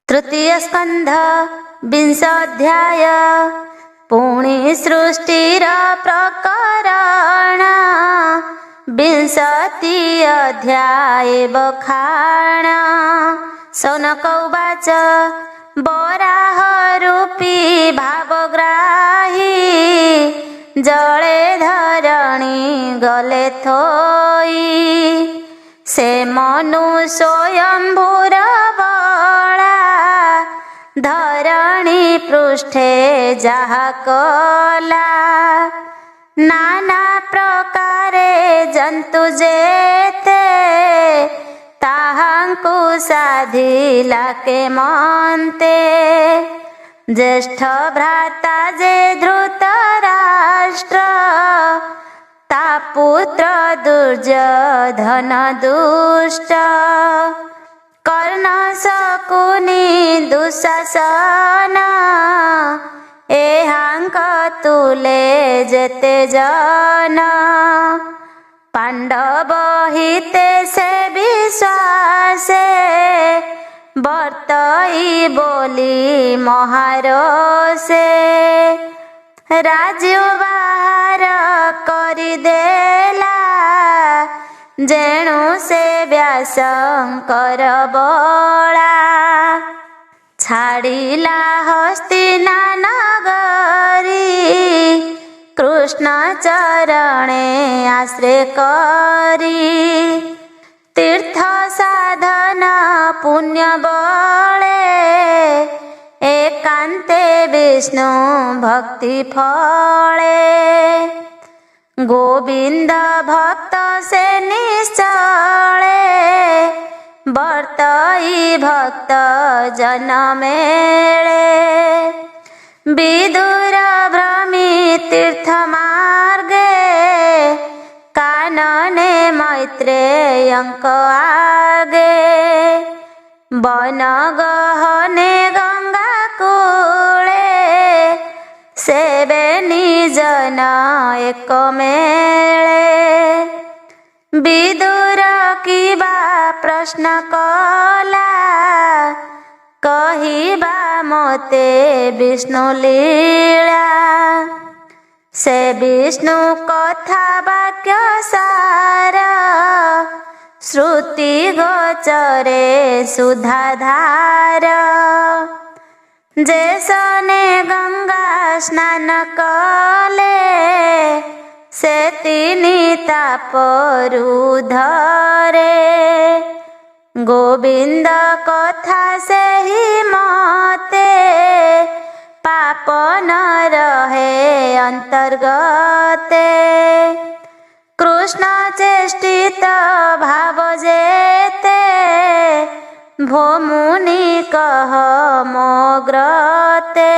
तृतीय स्कंध विंशोऽध्याय पुणी सृष्टिर प्रकरण विंशति अध्याय बखाण। शौनक उवाच वराहरूपी भावग्राही जले धरणी गले थोई से मनु स्वयंभूर बला धरणी पृष्ठे जाहा कला नाना प्रकारे जंतु जेते ताहांकु साधिला के मन्ते ज्येष्ठ भ्राता जे धृतराष्ट्र ता पुत्र दुर्योधन दुष्ट कर्ण शकुनी दुःशासन एहांक तुले जेते जन पांडव हिते से विश्वासे बर्तई बोली महारोसे राज्य बाहर करिदेला जेणु से व्यासंकर बला छाड़िला हस्तिना नगरी कृष्ण चरणे आश्रय करी तीर्थ साधन पुण्य बले एकांते विष्णु भक्ति फले गोविंद भक्त से निश्चले बर्तई भक्त जन मेले विदुर भ्रमी तीर्थ मार्गे कानने मैत्रेयंक आगे वन गहने गंगा कूले सेवे निजन एक मेले विदुर किबा प्रश्न कला कहिबा मोते विष्णु लीला से विष्णु कथा वाक्य सारा श्रुति गोचरे सुधाधार जैसने गंगा स्नान कले से तिनी तापरु धरे गोविंद कथा से ही मते पाप न रहे अंतर्गते कृष्ण चेष्टित भाव जेते भोमुनि कह मोग्रते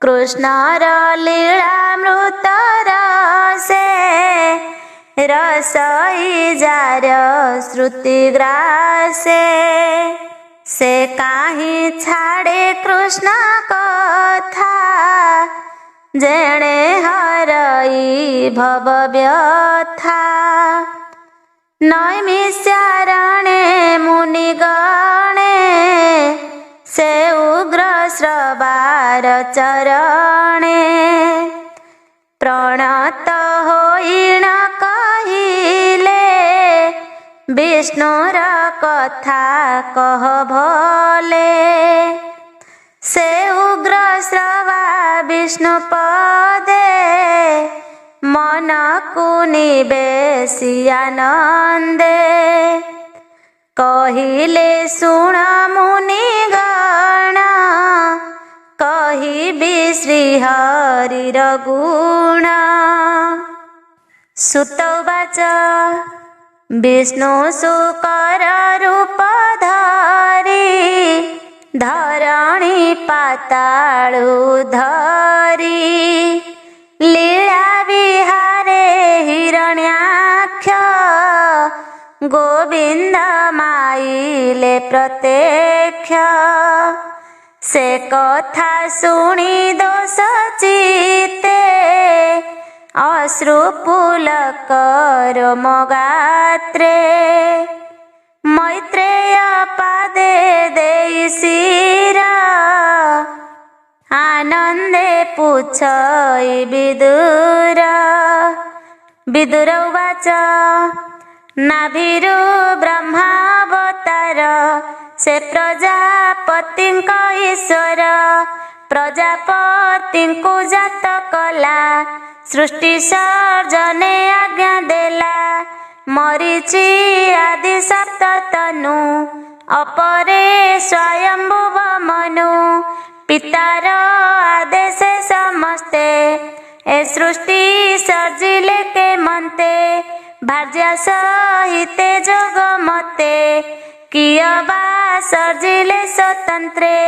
कृष्णर लीलामृत रसे रसई जार श्रुति ग्रासे से काहि छाड़े कृष्ण कथा जेणे हरई भव व्यथा नैमिषारण्ये मुनिगणे से उग्र श्रवार चरणे प्रणत होइन कहिले विष्णुर कथा कह भले से उग्र श्रवा विष्णु पदे मन कुनिबेसी आनंदे कहिले सुण मुनिगण कहिबि श्रीहरिर गुण सुत उवाच विष्णु शुकर रूप धरी धरणी पाताळु धरी लीला विहारे हिरण्याक्ष गोविंद माइले प्रत्यक्ष से कथा शुणी दोष चिते अश्रु पुलक रोमगात्रे मैत्रेय पादे देई पुछई विदुर। विदुर उवाच नाभिरु ब्रह्मावतार से प्रजापतिंक ईश्वर। प्रजापतिंकु जात कला सृष्टि सर्जने आज्ञा देला। मरीचि आदि सप्त तनु अपरे स्वयंभुव मनु। पितार आदेश समस्ते ए सृष्टि सर्जिले के मन्ते। भार्या सहिते जोग मते कियबा सर्जिले स्वतंत्रे।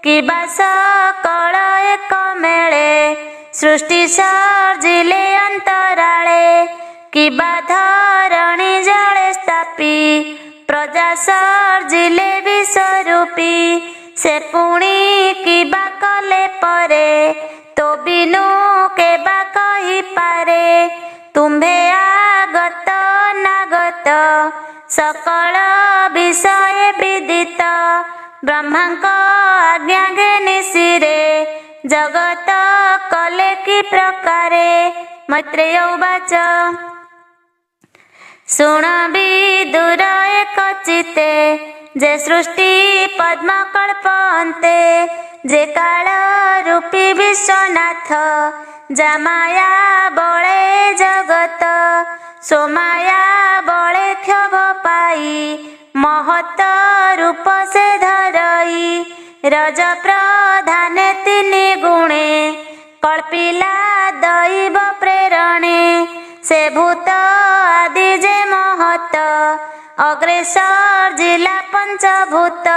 किबा सकल एक मेळे सृष्टि सर्जिले अंतराळे। किबा धरणी जळे स्थापी प्रजा सर्जिले विश्वरूपी। से पुणी किबा कले परे तो बिनु केबा कही पारे। तुम्भे आगत नागत सकल विषय विदित। ब्रह्मांक आज्ञा घेनि शिरे जगत कले कि प्रकारे। मैत्रेय उवाच शुण विदुर एक चिते जे सृष्टि पद्म कल्पन्ते। जे काल रूपी विश्वनाथ जामाया बळे जगत। सोमाया बळे क्षोभ पाई महत रूप से धरई। रज प्रधाने तिनि गुणे कल्पिला दैव प्रेरणे। से भूत आदि जे महत अग्रेसर जिला पंचभूत।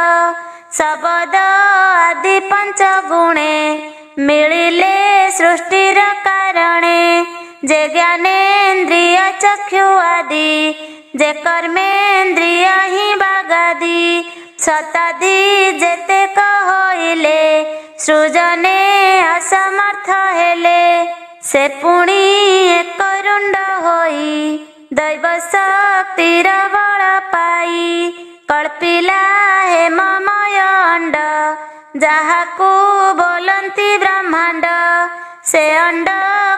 शब्द आदि पंचगुणे मिलिले सृष्टिर कारणे। जे ज्ञानेन्द्रिय चक्षु आदि जे कर्मेन्द्रिय ही बागादि। शतादि जेते कहले सृजने असमर्थ हेले। से पुणी एक रुंड होई दैव शक्तिर बल पाई। कल्पिला हेममय अंड जाहाकू बोलंती ब्रह्मांड। से अंड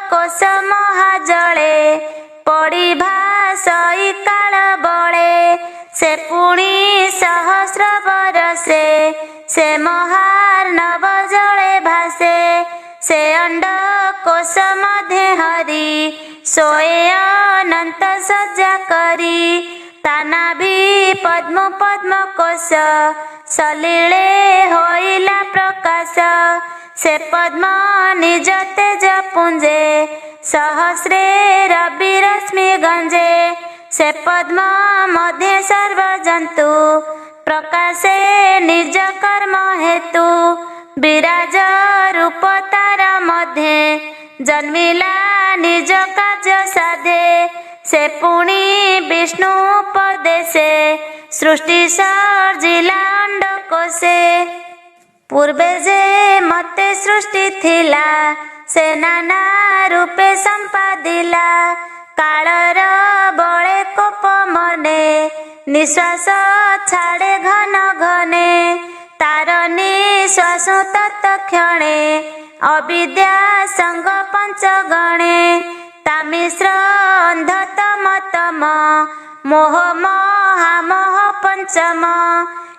कोश महाजले पड़ी भासई काल बळे। से पुणी सहस्र बरसे से महार्णव जले भासे। से अंड कोश मध्ये हरि सोए अनंत सज्जा करी। तानाभि पद्म पद्म कोश सलीले होइला प्रकाश। से पद्म निज तेज पुंजे सहस्रे रवि रश्मि गंजे। से पद्म मध्ये सर्व जंतु प्रकाशे निज कर्म हेतु। विराज रूप तार मध्ये जन्मिला निज कार्य साधे। से पुणी विष्णु उपदेशे सृष्टि सर्जिला अंड कोशे। पूर्वे जे मते सृष्टि थिला से नाना रूपे संपादिला। कालर बळे कोप मने निश्वास छाड़े घन घने। तार निश्वास तत्क्षणे अविद्या संग पंचगणे। तामिश्र अंध तम तम मोह महामोह पंचम।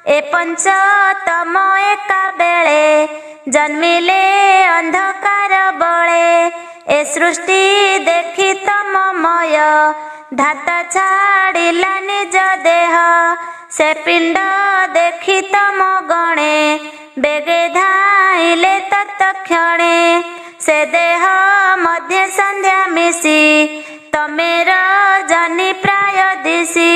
ए पंचतम एका बेळे जन्मिले अंधकार बळे। ए सृष्टि देखि तममय धाता छाड़िला निज देह। से पिंड देखि तम गणे बेगे धाइले तत्क्षणे। से देह मध्ये संध्या मिशी तमेर जनि प्राय दिशि।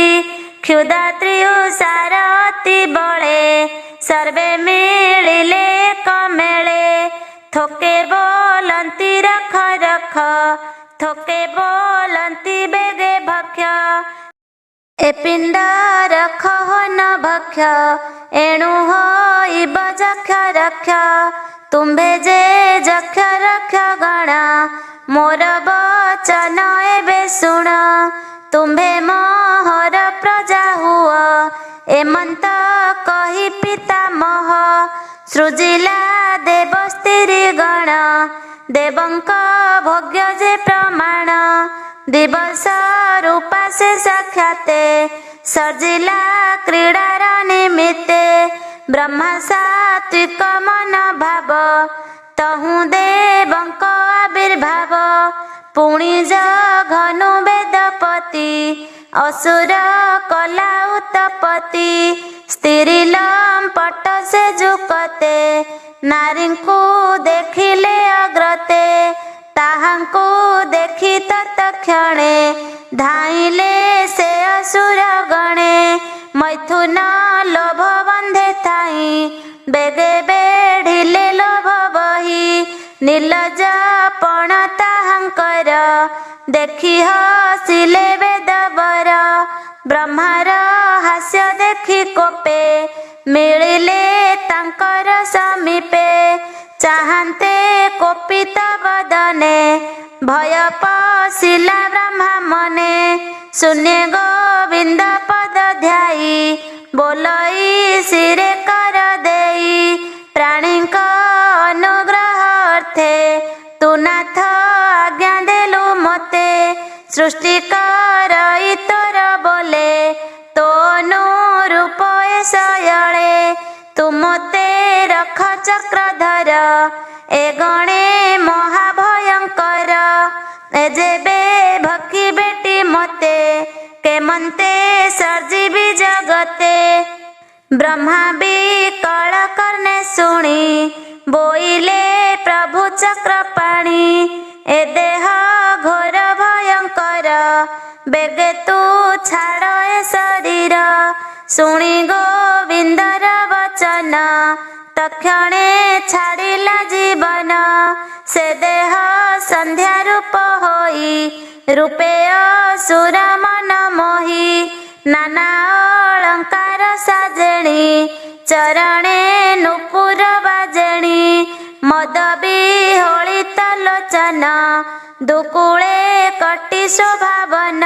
क्षुधा त्रियुसार अति बळे सर्वे मिलिले एक मेळे। थोके बोलंती रख रख थोके बोलंती बेगे भक्ष। ए पिंड रख हो न भक्ष एणु होइब जक्ष रक्ष। तुम्भे जे जक्ष रक्ष गण मोर बचन एबे शुण। तुम्भे मोहर प्रजा हुआ एमंत कही पितामह। सृजिला देव स्त्री गण देवଙ୍କ भोग्य जे प्रमाण दिवस रूपा से साक्षाते सजिला क्रीडार निमित्ते ब्रह्मा सात्विक मन भाव तहु देवଙ୍କ आविर्भाव पुणी घनु वेदपति असुर कला उत्पत्ति स्त्री लंपट से झुकते नारी को देखिले अग्रते ताहांको देखी तत्क्षणे धाइले से असुर गणे मैथुन लोभ बंधे थाई बेगे बेढ़िले लोभ बही निर्लज पण ताहांकर देखी हसिले वेदवर ब्रह्मार हास्य देखी कोपे मिलिले तांकर समीपे चाहन्ते कोपित बदने भय पशिला ब्रह्मा मने शून्य गोविंद पद ध्यायी बोलई सिरे कर देई प्राणीक अनुग्रह अर्थे तू नाथ आज्ञा देलु मते सृष्टिकर तोर बोले तो अनुरूप शयळे तू मते रख चक्रधर ए गणे महाभयंकर ए जेबे भक्ति बेटी मते केमंते सर्जीवी जगते ब्रह्मा भी कळ करने शुणी बोइले प्रभु चक्र पाणी ए देह घोर भयंकर बेगे तू छाड़ ए शरीर शुणी गोविंदर वचन तक्षणे छाड़िला जीवन से देह संध्या रूप होई रूपे असुर मन मोही नाना अलंकार साजेणी चरणे नुपुर बाजेणी मद विहोलित लोचन दुकुळे कटी शोभावन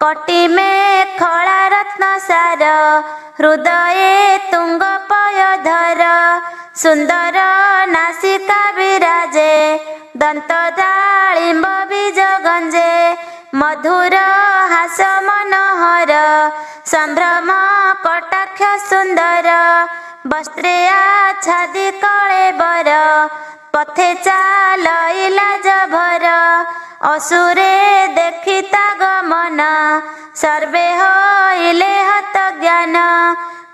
कटी में खड़ा रत्न सार हृदये तुंग पयधर सुंदर नासिका विराजे दंत दाळिंब बीज गंजे मधुर हास मनोहर संभ्रम कटाक्ष सुंदर वस्त्रे आच्छादी कळेबर पथे चालइला जभर असुरे देखिता गमन सर्वे होइले हत ज्ञान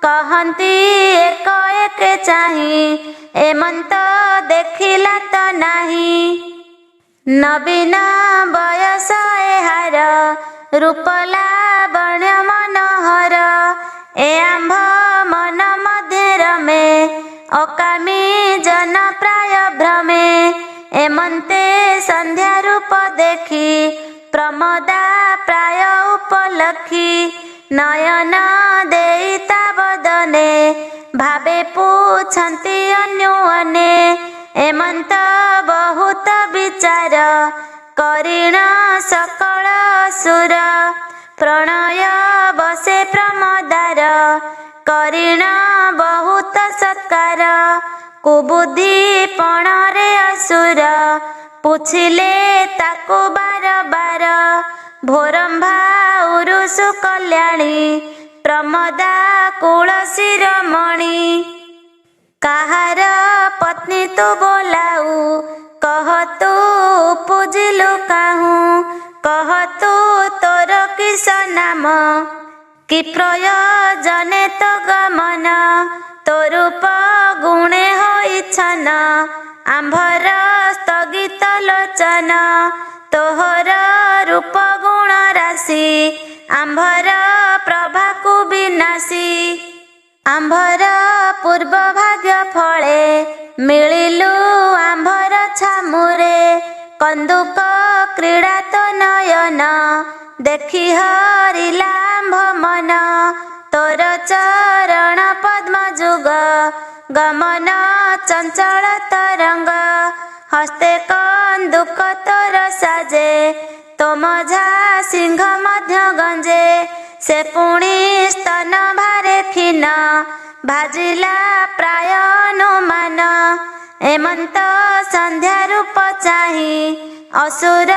कहती एक एक चाही एमंत देखिला तो नाही नवीन बयस एहार रूप लावण्य मनोहर ए आंभ मन मध्य रमे अकामी जन प्राय भ्रमे एमंते संध्या रूप देखी प्रमोदा प्राय उपलक्षी नयन देईता बदने भावे पूछन्ति अन्युअने एमंत बहुत विचार करिण सकल असुर प्रणय बसे प्रमदार करिण बहुत सत्कार कुबुद्धि पणरे असुर पूछिले ताकु बार बार भोरंभा उरुसु कल्याणी प्रमदा कुल शिरोमणि काहार पत्नी तू बोलाऊ कह तू पूजिलु काहू कह तू तोर किस नाम कि प्रयोजने तो गमन तोरूप गुणे होइछन आंभर स्थगित लोचन तोहर रूप गुण राशि आंभर प्रभा को विनाशी आंभर पूर्व भाग्य फले मिलिलु आंभर छामुरे कंदुक क्रीड़ा तो नयन देखि हरिला आंभ मन तोर चरण पद्म जुग गमन चंचल तरंग हस्ते कंदुक तोर साजे तो मझा सिंह मध्य गंजे से पुणी स्तन भारे खीन भाजिला प्राय अनुमान ଏମନ୍ତ ସନ୍ଧ୍ୟା ରୂପ ଚାହିଁ ଅସୁର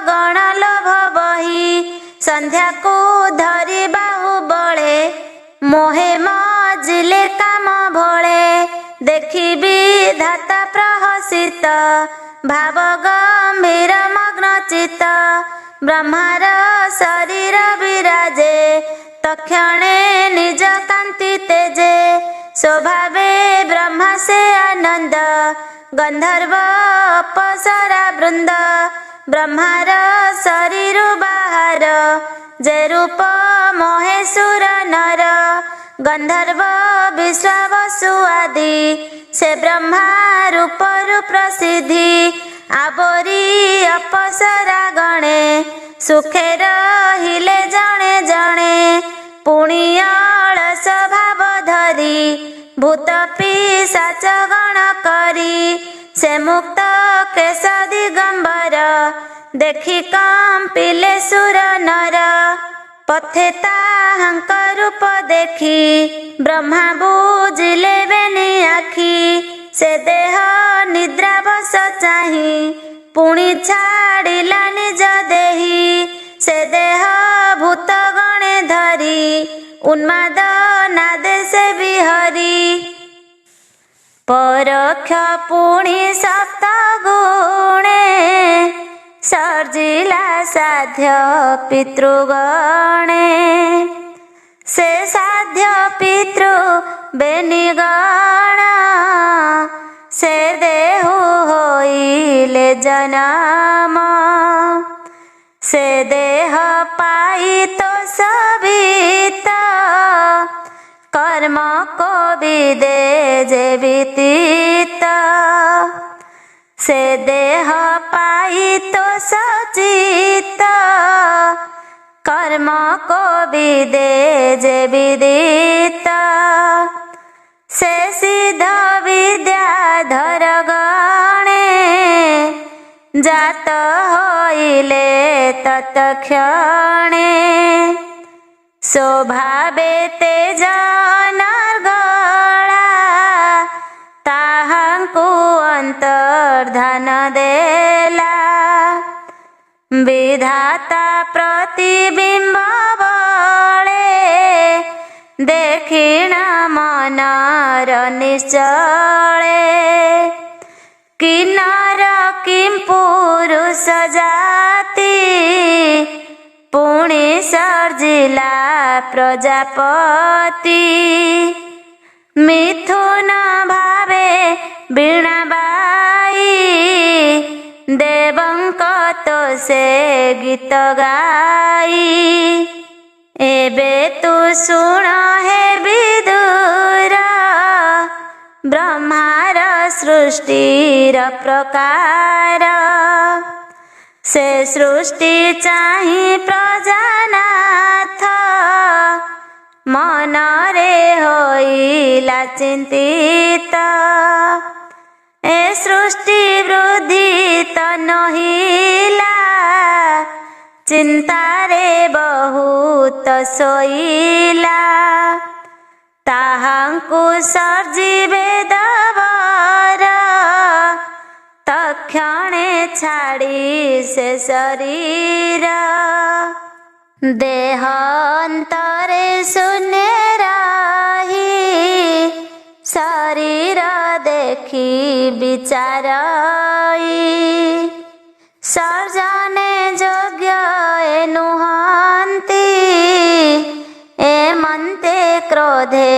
ଗଣ ଲୋଭ ବହି ସନ୍ଧ୍ୟାକୁ ଧରି ବାହୁ ବଳେ ମୋହେ ମଜିଲେ କାମ ଭଳେ ଦେଖିବି ଧାତା ପ୍ରହସିତ ଭାବ ଗମ୍ଭୀର ମଗ୍ନ ଚିତ ବ୍ରହ୍ମାର ଶରୀର ବିରାଜେ ତକ୍ଷଣେ ନିଜ କାନ୍ତି ତେଜେ ସ୍ୱଭାବେ ବ୍ରହ୍ମା ସେ ଆନନ୍ଦ ଗନ୍ଧର୍ବ ଅପସରା ବୃନ୍ଦ ବ୍ରହ୍ମାର ଶରୀର ବାହାର ଯେ ରୂପ ମହେଶ୍ୱର ନର ଗନ୍ଧର୍ବ ବିଶ୍ୱାବସୁ ଆଦି ସେ ବ୍ରହ୍ମା ରୂପରୁ ପ୍ରସିଦ୍ଧି ଆବୋରି ଅପସରା ଗଣେ ସୁଖେ ରହିଲେ ଜଣେ ଜଣେ ପୁଣି ଅଳସ ଭାବ ଧରି ଭୂତ ପିଶାଚ ଗଣ କରି ସେ ମୁକ୍ତ କେଶ ଦିଗମ୍ବର ଦେଖି କମ୍ପିଲେ ସୁର ନର ପଥେ ତାହାଙ୍କ ରୂପ ଦେଖି ବ୍ରହ୍ମା ବୁଜିଲେ ବେନି ଆଖି ସେ ଦେହ ନିଦ୍ରା ବସ ଚାହିଁ ପୁଣି ଛାଡ଼ିଲା ନିଜ ଦେହି ସେ ଦେହ ଭୂତ ଗଣେ ଧରି ଉନ୍ମାଦ ନାଦେ ସେ ବିହରି ପରୋକ୍ଷ ପୁଣି ସପ୍ତ ଗୁଣେ ସର୍ଜିଲା ସାଧ୍ୟ ପିତୃଗଣେ ସେ ସାଧ୍ୟ ପିତୃ ବେନିଗଣ ସେ ଦେହୁ ହୋଇଲେ ଜନମ ସେ ଦେହ ପାଇ ତ ସବିତ କର୍ମ କୋ ବିଦେ ଯେ ବିଦିତ ସେ ଦେହ ପାଇ ତ ସଚିତ କର୍ମ କୋ ବିଦେ ଯେ ବିଦିତ ସେ ସିଦ୍ଧ ବିଦ୍ୟାଧର ଗଣେ ଜାତ ହୋଇଲେ ତତ୍କ୍ଷଣେ ସ୍ୱଭାବେ ତେଜ ନର୍ଗଳା ତାହାଙ୍କୁ ଅନ୍ତର୍ଧାନ ଦେଲା ବିଧାତା ପ୍ରତିବିମ୍ବ ବଳେ ଦେଖିଣ ମନର ନିଶ୍ଚଳେ କିନ୍ନର କିଂ ପୁରୁଷ ଜାତି ପୁଣି ସର୍ଜିଲା ପ୍ରଜାପତି ମିଥୁନ ଭାବେ ବୀଣା ବାଇ ଦେବଙ୍କ ତ ସେ ଗୀତ ଗାଇ ଏବେ ତୁ ଶୁଣ ହେ ବିଦୁର ବ୍ରହ୍ମାର ସୃଷ୍ଟିର ପ୍ରକାର ସେ ସୃଷ୍ଟି ଚାହିଁ ପ୍ରଜାନାଥ ମନରେ ହୋଇଲା ଚିନ୍ତିତ ଏ ସୃଷ୍ଟି ବୃଦ୍ଧି ତ ନହିଲା ଚିନ୍ତାରେ ବହୁତ ଶୋଇଲା ତାହାଙ୍କୁ ସର୍ଜିବେ ଦେବର ତକ୍ଷଣେ ଛାଡ଼ି ସେ ଶରୀର ଦେହ ଅନ୍ତରେ ଶୂନ୍ୟ ରହି ଶରୀର ଦେଖି ବିଚାରଇ ସର୍ଜନେ ଯୋଗ୍ୟ ଏ ନୁହନ୍ତି ଏମନ୍ତେ କ୍ରୋଧେ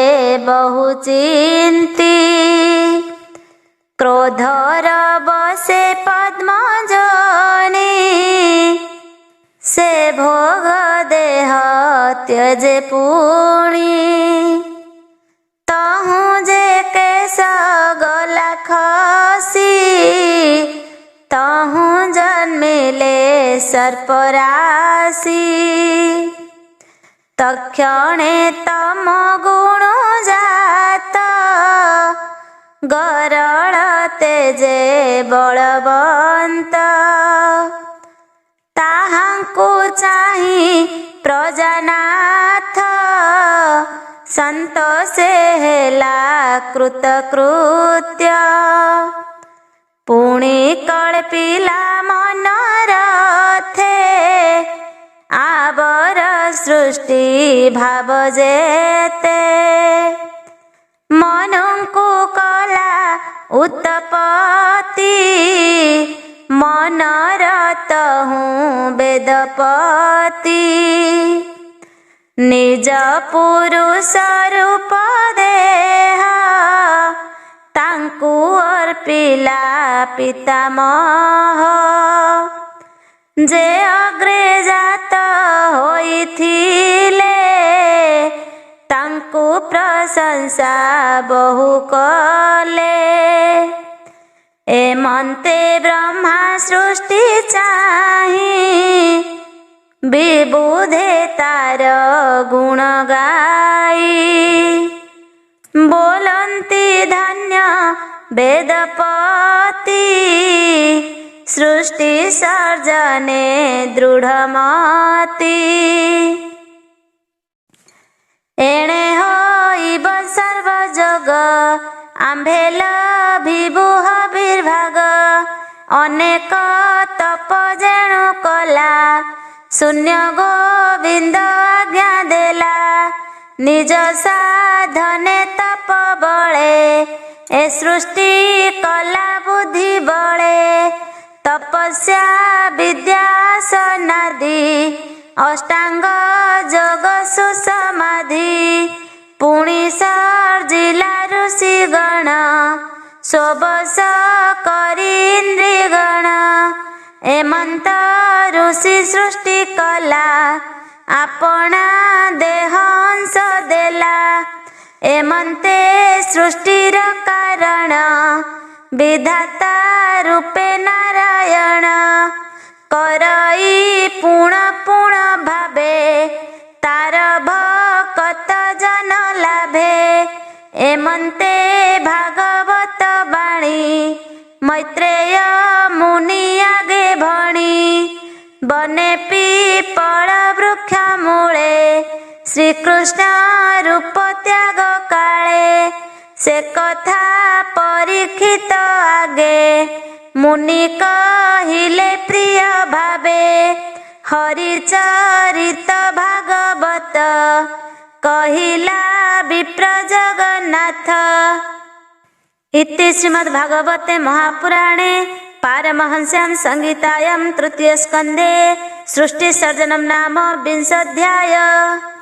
ବହୁ ଚିନ୍ତି କ୍ରୋଧର ବସେ ପଦ୍ମଜନି ସେ ଭୋଗ ଦେହ ତ୍ୟଜେ ପୁଣି ତହୁଁ ଯେ କେଶ ଗଲା ଖସି ତହୁଁ ଜନ୍ମିଲେ ସର୍ପରାଶି ତକ୍ଷଣେ ତମ ଗୁଣ ଜାତ ଗରଳ ତେଜେ ବଳବନ୍ତ ତାହାଙ୍କୁ ଚାହିଁ ପ୍ରଜାନାଥ ସନ୍ତୋଷେ ହେଲା କୃତକୃତ୍ୟ ପୁଣି କଳ୍ପିଲା ମନରଥେ ଆବର ସୃଷ୍ଟି ଭାବ ଯେତେ ମନଙ୍କୁ କଲା ଉତ୍ପତ୍ତି ମନରତ ହୁଁ ବେଦପତି ନିଜ ପୁରୁଷ ରୂପ ଦେହ ତାଙ୍କୁ ଅର୍ପିଲା ପିତାମହ ଯେ ଅଗ୍ରେଜାତ ହୋଇଥିଲେ ତାଙ୍କୁ ପ୍ରଶଂସା ବହୁ କଲେ ଏମନ୍ତେ ବ୍ରହ୍ମା ସୃଷ୍ଟି ଚାହିଁ ବିବୁଧେ ତାର ଗୁଣ ଗାଇ ବୋଲନ୍ତି ଧନ୍ୟ ବେଦପତି ସୃଷ୍ଟି ସର୍ଜନେ ଦୃଢ଼ମତି ଏଣେ ହୋଇବ ସର୍ବଯୋଗ ଆମ୍ଭେ ଲଭିବୁ ହବିର୍ଭାଗ ଅନେକ ତପ ଯେଣୁ କଲା ଶୂନ୍ୟ ଗୋବିନ୍ଦ ଆଜ୍ଞା ଦେଲା ନିଜ ସାଧନେ ତପ ବଳେ ଏ ସୃଷ୍ଟି କଲା ବୁଦ୍ଧି ବଳେ ତପସ୍ୟା ବିଦ୍ୟା ସନାଦି ଅଷ୍ଟାଙ୍ଗ ଯୋଗ ସୁସମାଧି ପୁଣି ସର୍ଜିଲା ଋଷି ଗଣ ସୋବସ କରି ଇନ୍ଦ୍ରିଗଣ ଏମନ୍ତ ଋଷି ସୃଷ୍ଟି କଲା ଆପଣା ଦେହ ଅଂଶ ଦେଲା ଏମନ୍ତେ ସୃଷ୍ଟିର କାରଣ ବିଧାତା ରୂପେ ନାରାୟଣ କରଇ ପୁଣ ପୁଣ ଭାବେ ତାର ଭକତ ଜନ ଲାଭେ ଏମନ୍ତେ ଭାଗବତ ବାଣୀ ମୈତ୍ରେୟ ମୁନି ଆଗେ ଭଣି ବନେ ପିପଳ ବୃକ୍ଷ ମୂଳେ ଶ୍ରୀକୃଷ୍ଣ ରୂପ ତ୍ୟାଗ କାଳେ ସେ କଥା ପରୀକ୍ଷିତ ଆଗେ ମୁନି କହିଲେ ପ୍ରିୟ ଭାବେ ହରିଚରିତ ଭାଗବତ କହିଲା ବିପ୍ର ଜଗନ୍ନାଥ। इति श्रीमद्भागवते महापुराणे पारमहंस्यां संहितायां तृतीय स्कन्धे सृष्टिसर्जनं नाम 20 अध्यायः।